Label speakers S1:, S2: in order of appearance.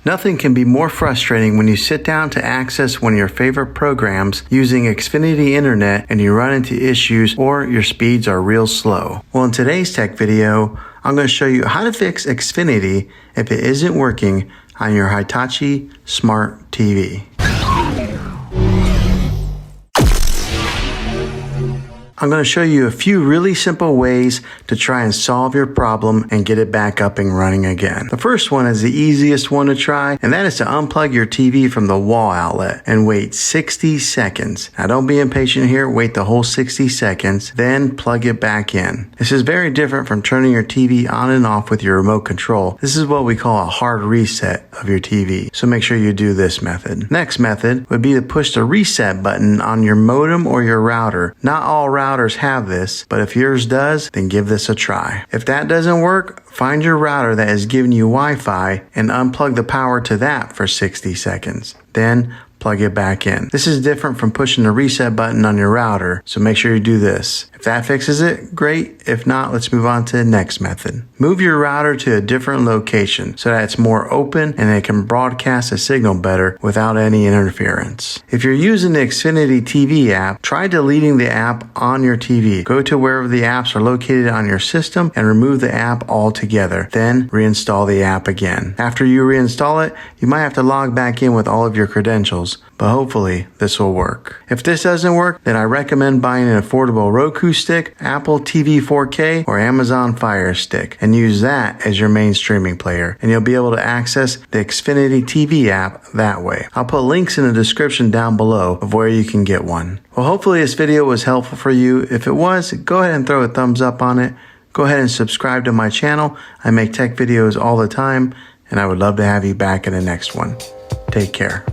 S1: Nothing can be more frustrating when you sit down to access one of your favorite programs using Xfinity Internet and you run into issues or your speeds are real slow. Well, in today's tech video, I'm going to show you how to fix Xfinity if it isn't working on your Hitachi Smart TV. I'm going to show you a few really simple ways to try and solve your problem and get it back up and running again. The first one is the easiest one to try, and that is to unplug your TV from the wall outlet and wait 60 seconds. Now don't be impatient here, wait the whole 60 seconds, then plug it back in. This is very different from turning your TV on and off with your remote control. This is what we call a hard reset of your TV, so make sure you do this method. Next method would be to push the reset button on your modem or your router. Not all routers have this, but if yours does, then give this a try. If that doesn't work, find your router that is giving you Wi-Fi and unplug the power to that for 60 seconds. Then plug it back in. This is different from pushing the reset button on your router, so make sure you do this. If that fixes it, great. If not, let's move on to the next method. Move your router to a different location so that it's more open and it can broadcast a signal better without any interference. If you're using the Xfinity TV app, try deleting the app on your TV. Go to wherever the apps are located on your system and remove the app altogether. Then reinstall the app again. After you reinstall it, you might have to log back in with all of your credentials, but hopefully this will work. If this doesn't work, then I recommend buying an affordable Roku stick, Apple TV 4K, or Amazon Fire Stick, and use that as your main streaming player, and you'll be able to access the Xfinity TV app that way. I'll put links in the description down below of where you can get one. Well, hopefully this video was helpful for you. If it was, go ahead and throw a thumbs up on it. Go ahead and subscribe to my channel. I make tech videos all the time, and I would love to have you back in the next one. Take care.